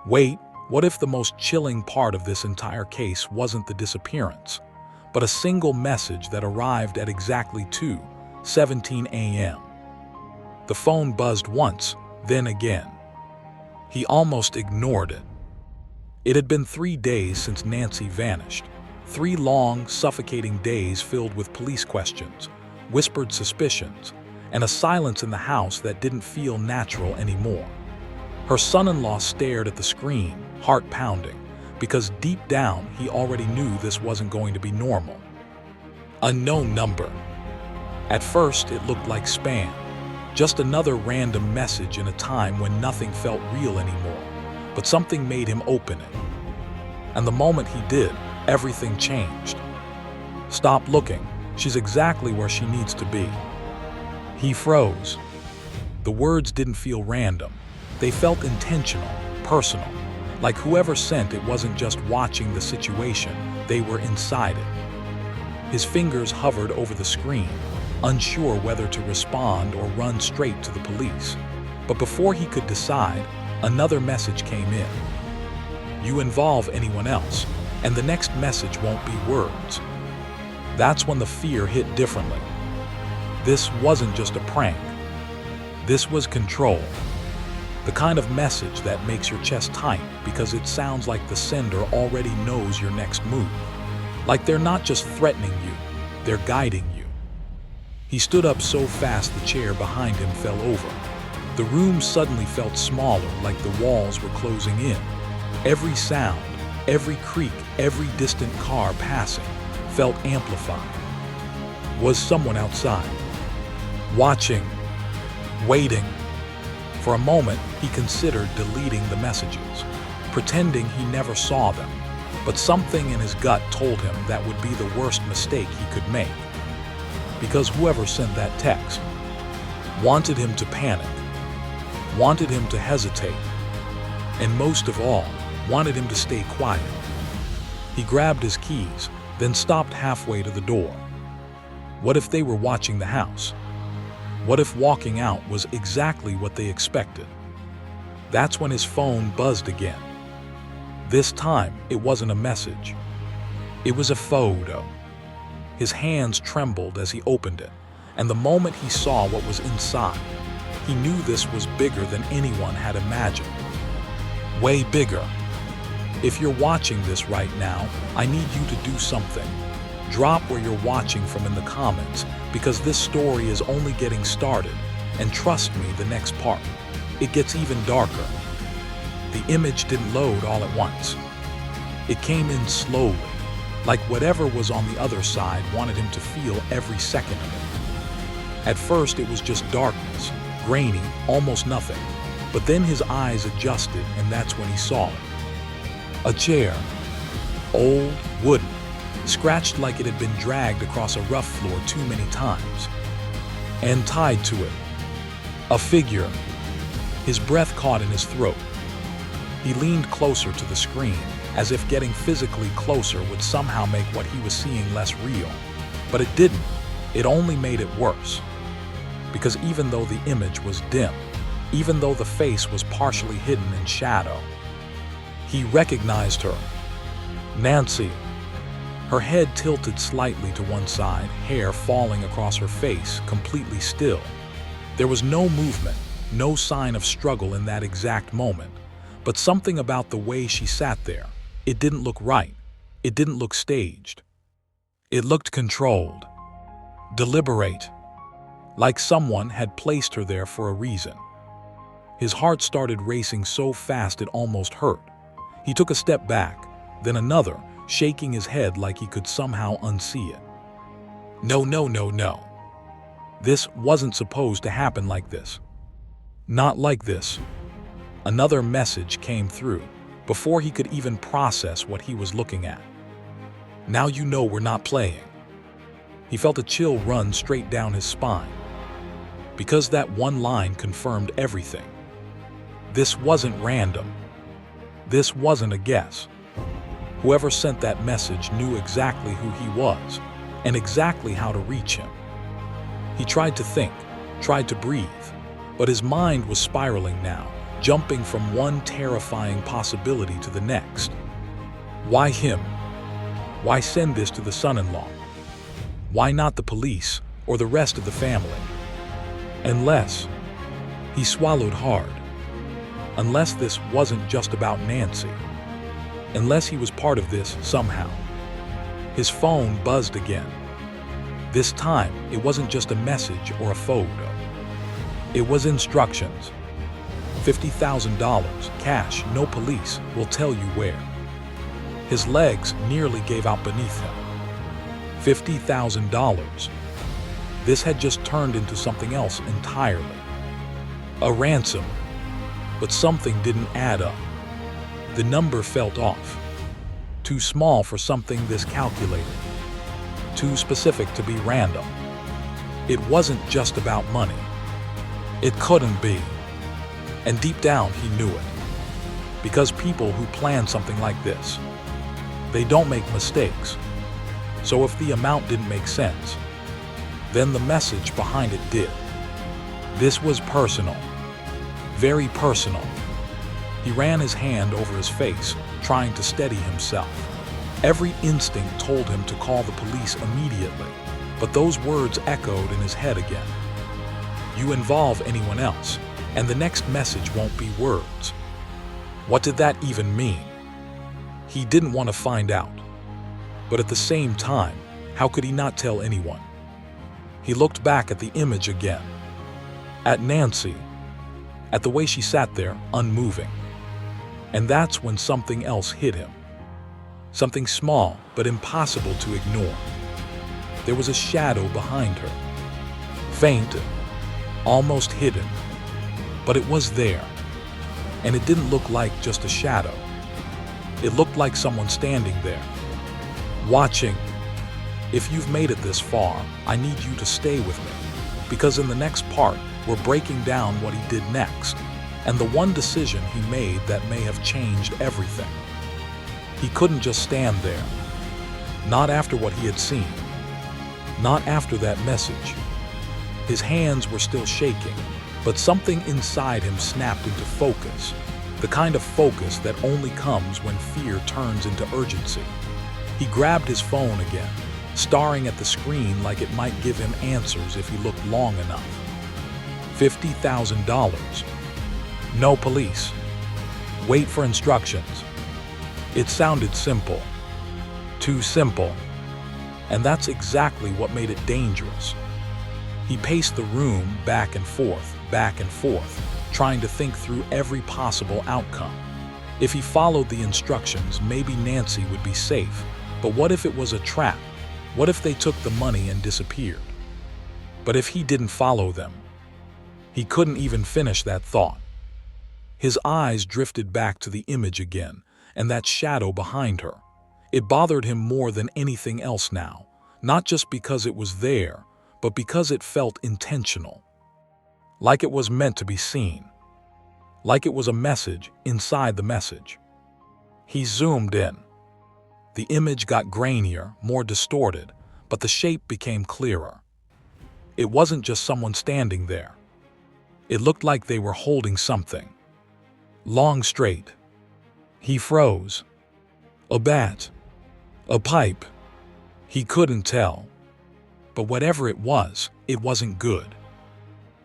Wait, what if the most chilling part of this entire case wasn't the disappearance, but a single message that arrived at exactly 2:17 a.m.? The phone buzzed once, then again. He almost ignored it. It had been 3 days since Nancy vanished. 3 long, suffocating days filled with police questions, whispered suspicions, and a silence in the house that didn't feel natural anymore. Her son-in-law stared at the screen, heart pounding, because deep down he already knew this wasn't going to be normal. Unknown number. At first, it looked like spam, just another random message in a time when nothing felt real anymore, but something made him open it. And the moment he did, everything changed. Stop looking. She's exactly where she needs to be. He froze. The words didn't feel random. They felt intentional, personal, like whoever sent it wasn't just watching the situation, they were inside it. His fingers hovered over the screen, unsure whether to respond or run straight to the police. But before he could decide, another message came in. You involve anyone else, and the next message won't be words. That's when the fear hit differently. This wasn't just a prank. This was control. The kind of message that makes your chest tight because it sounds like the sender already knows your next move. Like they're not just threatening you, they're guiding you. He stood up so fast the chair behind him fell over. The room suddenly felt smaller, like the walls were closing in. Every sound, every creak, every distant car passing felt amplified. Was someone outside? Watching, waiting. For a moment, he considered deleting the messages, pretending he never saw them, but something in his gut told him that would be the worst mistake he could make. Because whoever sent that text wanted him to panic, wanted him to hesitate, and most of all, wanted him to stay quiet. He grabbed his keys, then stopped halfway to the door. What if they were watching the house? What if walking out was exactly what they expected? That's when his phone buzzed again. This time, it wasn't a message. It was a photo. His hands trembled as he opened it, and the moment he saw what was inside, he knew this was bigger than anyone had imagined. Way bigger. If you're watching this right now, I need you to do something. Drop where you're watching from in the comments, because this story is only getting started, and trust me, the next part, it gets even darker. The image didn't load all at once. It came in slowly, like whatever was on the other side wanted him to feel every second of it. At first, it was just darkness, grainy, almost nothing, but then his eyes adjusted, and that's when he saw it. A chair, old, wooden, scratched like it had been dragged across a rough floor too many times. And tied to it, a figure. His breath caught in his throat. He leaned closer to the screen, as if getting physically closer would somehow make what he was seeing less real. But it didn't. It only made it worse. Because even though the image was dim, even though the face was partially hidden in shadow, he recognized her. Nancy. Her head tilted slightly to one side, hair falling across her face, completely still. There was no movement, no sign of struggle in that exact moment, but something about the way she sat there. It didn't look right. It didn't look staged. It looked controlled, deliberate, like someone had placed her there for a reason. His heart started racing so fast it almost hurt. He took a step back, then another, shaking his head like he could somehow unsee it. No, no, no, no. This wasn't supposed to happen like this. Not like this. Another message came through, before he could even process what he was looking at. Now you know we're not playing. He felt a chill run straight down his spine. Because that one line confirmed everything. This wasn't random. This wasn't a guess. Whoever sent that message knew exactly who he was and exactly how to reach him. He tried to think, tried to breathe, but his mind was spiraling now, jumping from one terrifying possibility to the next. Why him? Why send this to the son-in-law? Why not the police or the rest of the family? Unless, he swallowed hard, unless this wasn't just about Nancy, unless he was part of this somehow. His phone buzzed again. This time, it wasn't just a message or a photo. It was instructions. $50,000, cash, no police, will tell you where. His legs nearly gave out beneath him. $50,000. This had just turned into something else entirely. A ransom. But something didn't add up. The number felt off. Too small for something this calculated. Too specific to be random. It wasn't just about money. It couldn't be. And deep down, he knew it. Because people who plan something like this, they don't make mistakes. So if the amount didn't make sense, then the message behind it did. This was personal. Very personal. He ran his hand over his face, trying to steady himself. Every instinct told him to call the police immediately, but those words echoed in his head again. You involve anyone else, and the next message won't be words. What did that even mean? He didn't want to find out. But at the same time, how could he not tell anyone? He looked back at the image again. At Nancy. At the way she sat there, unmoving. And that's when something else hit him. Something small, but impossible to ignore. There was a shadow behind her. Faint, almost hidden. But it was there. And it didn't look like just a shadow. It looked like someone standing there, watching. If you've made it this far, I need you to stay with me, because in the next part, we're breaking down what he did next, and the one decision he made that may have changed everything. He couldn't just stand there. Not after what he had seen. Not after that message. His hands were still shaking, but something inside him snapped into focus. The kind of focus that only comes when fear turns into urgency. He grabbed his phone again, staring at the screen like it might give him answers if he looked long enough. $50,000. No police. Wait for instructions. It sounded simple. Too simple. And that's exactly what made it dangerous. He paced the room back and forth, trying to think through every possible outcome. If he followed the instructions, maybe Nancy would be safe. But what if it was a trap? What if they took the money and disappeared? But if he didn't follow them? He couldn't even finish that thought. His eyes drifted back to the image again, and that shadow behind her. It bothered him more than anything else now, not just because it was there, but because it felt intentional. Like it was meant to be seen. Like it was a message inside the message. He zoomed in. The image got grainier, more distorted, but the shape became clearer. It wasn't just someone standing there. It looked like they were holding something. Long straight. He froze. A bat. A pipe. He couldn't tell. But whatever it wasn't good.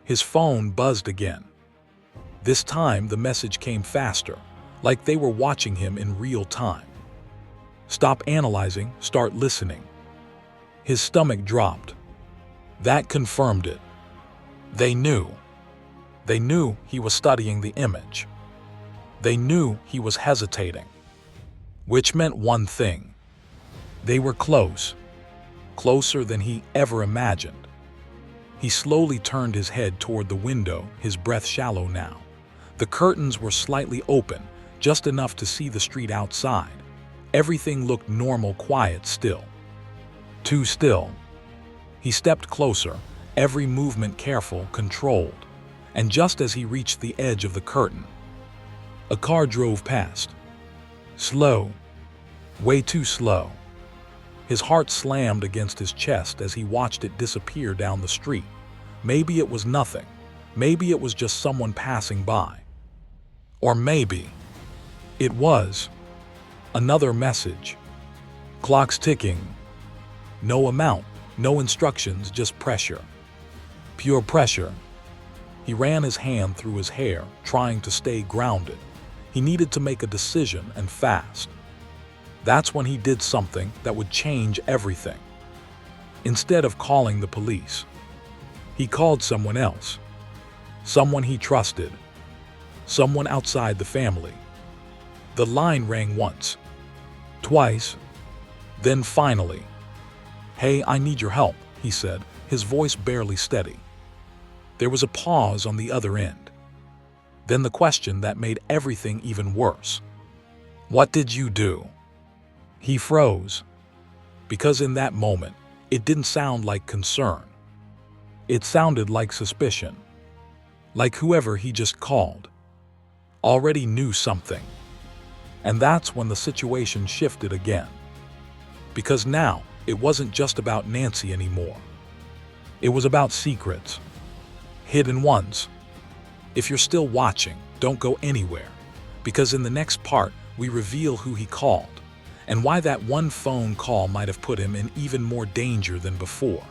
His phone buzzed again. This time the message came faster, like they were watching him in real time. Stop analyzing, start listening. His stomach dropped. That confirmed it. They knew. They knew he was studying the image. They knew he was hesitating. Which meant one thing. They were close. Closer than he ever imagined. He slowly turned his head toward the window, his breath shallow now. The curtains were slightly open, just enough to see the street outside. Everything looked normal, quiet still. Too still. He stepped closer, every movement careful, controlled. And just as he reached the edge of the curtain, a car drove past. Slow. Way too slow. His heart slammed against his chest as he watched it disappear down the street. Maybe it was nothing. Maybe it was just someone passing by. Or maybe it was another message. Clock's ticking. No amount, no instructions, just pressure. Pure pressure. He ran his hand through his hair, trying to stay grounded. He needed to make a decision, and fast. That's when he did something that would change everything. Instead of calling the police, he called someone else. Someone he trusted. Someone outside the family. The line rang once, twice, then finally. "Hey, I need your help," he said, his voice barely steady. There was a pause on the other end. Then the question that made everything even worse. "What did you do?" He froze, because in that moment, it didn't sound like concern. It sounded like suspicion. Like whoever he just called already knew something. And that's when the situation shifted again. Because now, it wasn't just about Nancy anymore. It was about secrets. Hidden ones. If you're still watching, don't go anywhere. Because in the next part, we reveal who he called, and why that one phone call might have put him in even more danger than before.